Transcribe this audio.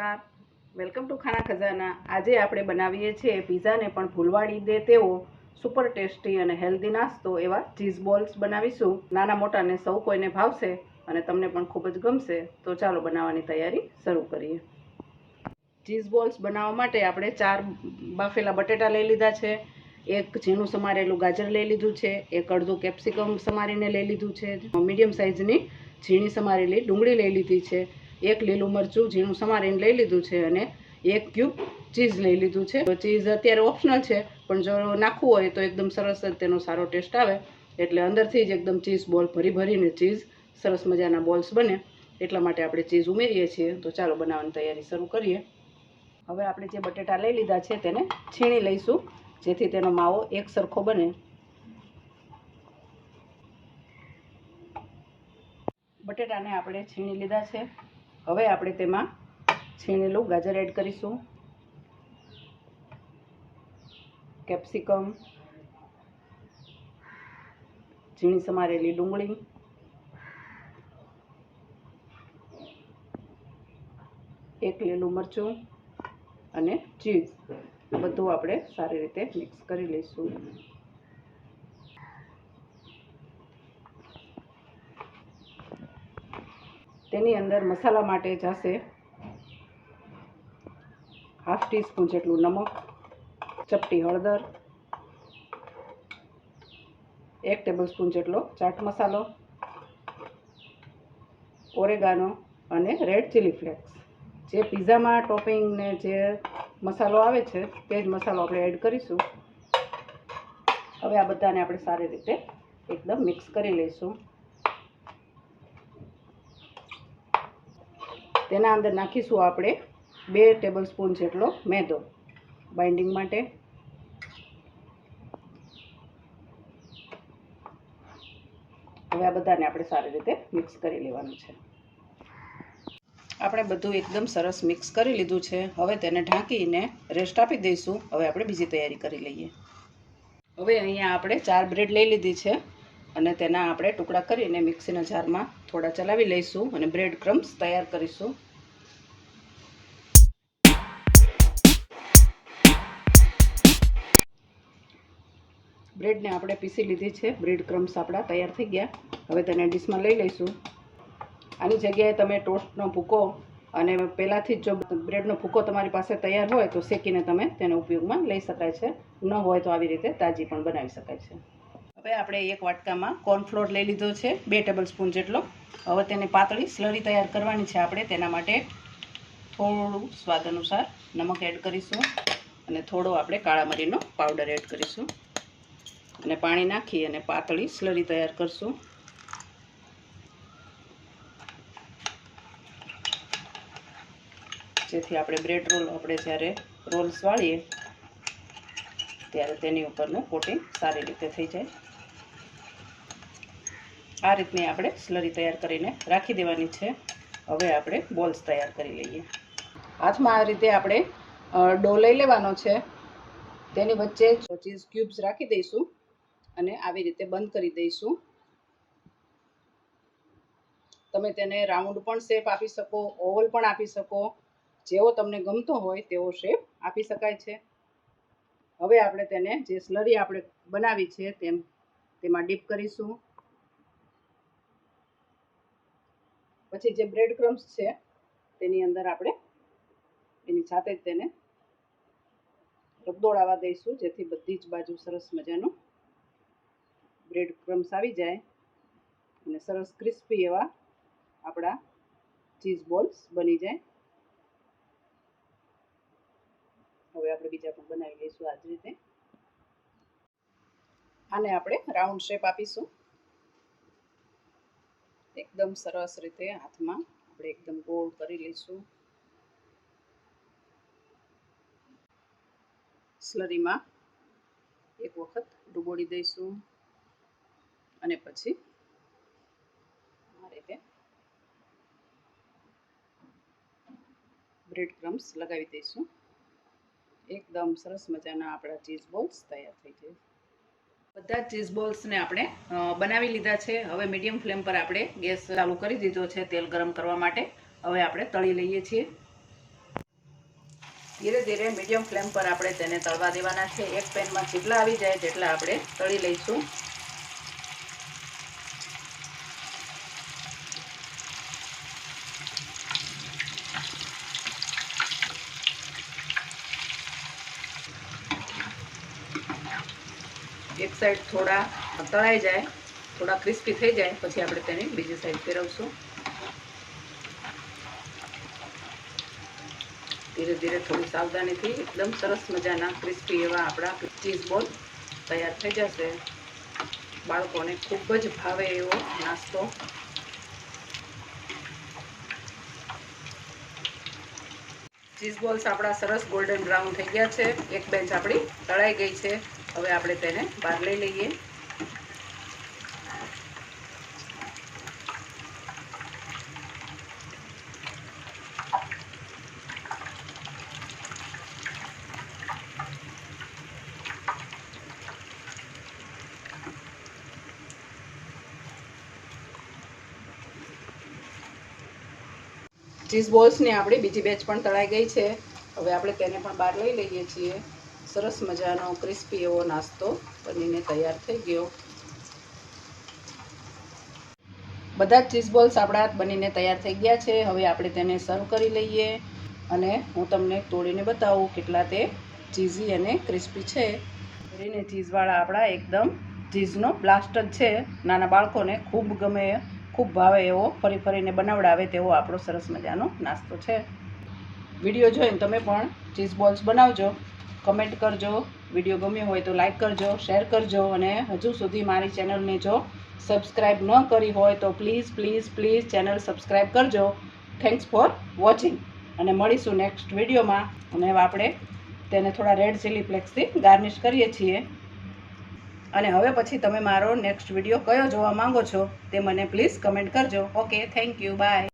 નમસ્કાર, welcome to ખાના ખજાના। આજે આપણે બનાવીએ છીએ પીઝાને પણ ભૂલવાડી દે તેવો સુપર ટેસ્ટી અને હેલ્ધી નાસ્તો એવા ચીઝ બોલ્સ બનાવીશું। નાના મોટાને સૌ કોઈને ભાવશે અને તમને પણ ખૂબ જ ગમશે। તો ચાલો બનાવવાની તૈયારી શરૂ કરીએ। ચીઝ બોલ્સ બનાવવા માટે આપણે 4 બાફેલા બટેટા લઈ લીધા છે, એક ઝીણું સમારેલું ગાજર લઈ લીધું છે, એક અડધું કેપ્સિકમ સમારીને લઈ લીધું છે, મીડિયમ સાઇઝની ઝીણી સમારેલી ડુંગળી લઈ લીધી છે, એક લીલું મરચું ઝીણું સમારીને લઈ લીધું છે અને એક ક્યુબ ચીઝ લઈ લીધું છે। તો ચીઝ અત્યારે ઓપ્શનલ છે, પણ જો નાખવું હોય તો એકદમ સરસ તેનો સારો ટેસ્ટ આવે, એટલે અંદરથી જ એકદમ ચીઝ બોલ ભરીને ચીઝ સરસ મજાના બોલ્સ બને એટલા માટે આપણે ચીઝ ઉમેરીએ છીએ। તો ચાલો બનાવવાની તૈયારી શરૂ કરીએ। હવે આપણે જે બટેટા લઈ લીધા છે તેને છીણી લઈશું, જેથી તેનો માવો એક સરખો બને। બટેટાને આપણે છીણી લીધા છે। હવે આપણે તેમાં છીણેલું ગાજર એડ કરીશું, કેપ્સિકમ, ઝીણી સમારેલી ડુંગળી, એક લીલું મરચું અને ચીઝ બધું આપણે સારી રીતે મિક્સ કરી લઈશું। તેની અંદર મસાલા માટે જશે હાફ ટીસ્પૂન જેટલું નમક, ચપટી હળદર, 1 ટેબલસ્પૂન જેટલો ચાટ મસાલો, ઓરેગાનો અને રેડ ચીલી ફ્લેક્સ। જે પિઝામાં ટોપિંગ ને જે મસાલો આવે છે તે જ મસાલો આપણે એડ કરીશું। હવે આ બધાને આપણે સારી રીતે એકદમ મિક્સ કરી લઈશું। તેના અંદર નાખીશું આપણે 2 ટેબલસ્પૂન જેટલો મેદો બાઇન્ડિંગ માટે। હવે આ બધાને આપણે સારી રીતે મિક્સ કરી લેવાનું છે। આપણે બધું એકદમ સરસ મિક્સ કરી લીધું છે। હવે તેને ઢાંકીને રેસ્ટ આપી દઈશું। હવે આપણે બીજી તૈયારી કરી લઈએ। હવે અહીંયા આપણે 4 બ્રેડ લઈ લીધી છે અને તેના આપણે ટુકડા કરીને મિક્સીના જારમાં થોડા ચલાવી લઈશું અને બ્રેડ ક્રમ્સ તૈયાર કરીશું। બ્રેડને આપણે પીસી લીધી છે, બ્રેડ ક્રમ્સ આપણા તૈયાર થઈ ગયા। હવે તેને ડીશમાં લઈ લઈશું। આની જગ્યાએ તમે ટોસ્ટનો ભૂકો અને પહેલાંથી જ જો બ્રેડનો ભૂકો તમારી પાસે તૈયાર હોય તો શેકીને તમે તેનો ઉપયોગમાં લઈ શકાય છે, ન હોય તો આવી રીતે તાજી પણ બનાવી શકાય છે। હવે આપણે એક વાટકામાં કોર્નફ્લોર લઈ લીધો છે, 2 ટેબલસ્પૂન જેટલો। હવે તેને પાતળી સ્લરી તૈયાર કરવાની છે આપણે। તેના માટે થોડું સ્વાદ અનુસાર નમક એડ કરીશું અને થોડો આપણે કાળા મરીનો પાવડર એડ કરીશું અને પાણી નાખી અને પાતળી સ્લરી તૈયાર કરશું। જેથી આપણે બ્રેડ રોલ આપણે જ્યારે રોલ્સ વાળીએ ત્યારે તેની ઉપરનું કોટિંગ સારી રીતે થઈ જાય। આ રીતની આપણે સ્લરી તૈયાર કરીને રાખી દેવાની છે। હવે આપણે બોલ્સ તૈયાર કરી લઈએ। હાથમાં આ રીતે આપણે ડો લઈ લેવાનો છે, તેની વચ્ચે ચીઝ ક્યુબ્સ રાખી દઈશું અને આવી રીતે બંધ કરી દઈશું। તમે તેને રાઉન્ડ પણ શેપ આપી શકો, ઓવલ પણ આપી શકો, જેવો તમને ગમતો હોય તેવો શેપ આપી શકાય છે। હવે આપણે તેને જે સ્લરી આપણે બનાવી છે તેમાં ડીપ કરીશું। પછી જે બ્રેડ ક્રમ્સ છે તેની અંદર આપણે એની સાથે જ તેને રગદોળાવા દઈશું, જેથી બધી જ બાજુ સરસ મજાનું બ્રેડ ક્રમ્સ આવી જાય અને સરસ ક્રિસ્પી એવા આપણા ચીઝ બોલ્સ બની જાય। હવે આપણે બીજા પણ બનાવી લઈશું આ જ રીતે। આને આપણે રાઉન્ડ શેપ આપીશું। એકદમ સરસ રીતે હાથમાં આપણે એકદમ ગોળ કરી લઈશું। સ્લરીમાં એક વખત ડુબોળી દઈશું અને પછી આ રીતે બ્રેડ ક્રમ્સ લગાવી દઈશું। એકદમ સરસ મજાના આપણા ચીઝ બોલ્સ તૈયાર થઈ જાય। બધા ચીઝ બોલ્સને આપણે બનાવી લીધા છે। હવે મીડિયમ ફ્લેમ પર આપણે ગેસ ચાલુ કરી દીધો છે તેલ ગરમ કરવા માટે। હવે આપણે તળી લઈએ છીએ। ધીરે ધીરે મીડિયમ ફ્લેમ પર આપણે તેને તળવા દેવાના છે. એક પેનમાં જેટલા આવી જાય તેટલા આપણે તળી લઈશું. એક સાઈડ થોડા તળાઈ જાય, થોડા ક્રિસ્પી થઈ જાય પછી આપણે તેને બીજી સાઈડ ફેરવશું. ધીરે ધીરે થોડી સાવધાનીથી એકદમ સરસ મજાના ક્રિસ્પી એવા આપણા ચીઝ બોલ તૈયાર થઈ જશે. બાળકોને ખૂબ જ ભાવે એવો નાસ્તો. ચીઝ બોલ્સ આપણા સરસ ગોલ્ડન બ્રાઉન થઈ ગયા છે. એક બેન્ચ આપણી તળાઈ ગઈ છે. હવે આપણે તેને બહાર લઈ લઈએ. ચીઝ બોલ્સની આપણી બીજી બેચ પણ તળાઈ ગઈ છે. હવે આપણે તેને પણ બહાર લઈ લઈએ છીએ. સરસ મજાનો ક્રિસ્પી એવો નાસ્તો બનીને તૈયાર થઈ ગયો. બધા જ ચીઝ બોલ્સ આપણા બનીને તૈયાર થઈ ગયા છે. હવે આપણે તેને સર્વ કરી લઈએ અને હું તમને તોડીને બતાવું કેટલા તે ચીઝી અને ક્રિસ્પી છે. કરીને ચીઝવાળા આપણા એકદમ ચીઝનો બ્લાસ્ટ જ છે. નાના બાળકોને ખૂબ ગમે, ખૂબ ભાવે એવો, ફરી ફરીને બનાવડાવે તેવો આપણો સરસ મજાનો નાસ્તો છે. વિડીયો જોઈને તમે પણ ચીઝ બોલ્સ બનાવજો. કમેન્ટ કરજો. વિડીયો ગમ્યો હોય તો લાઈક કરજો, શેર કરજો અને હજુ સુધી મારી ચેનલને જો સબસ્ક્રાઈબ ન કરી હોય તો please please please channel subscribe કરજો. થેન્ક્સ ફોર વોચિંગ અને મળીશું નેક્સ્ટ વિડીયોમાં. અને આપણે તેને થોડા રેડ ચીલી ફ્લેક્સથી ગાર્નિશ કરીએ છીએ. અને હવે પછી તમે મારો નેક્સ્ટ વિડીયો કયો જોવા માંગો છો તે મને પ્લીઝ કમેન્ટ કરજો. Okay, thank you, by.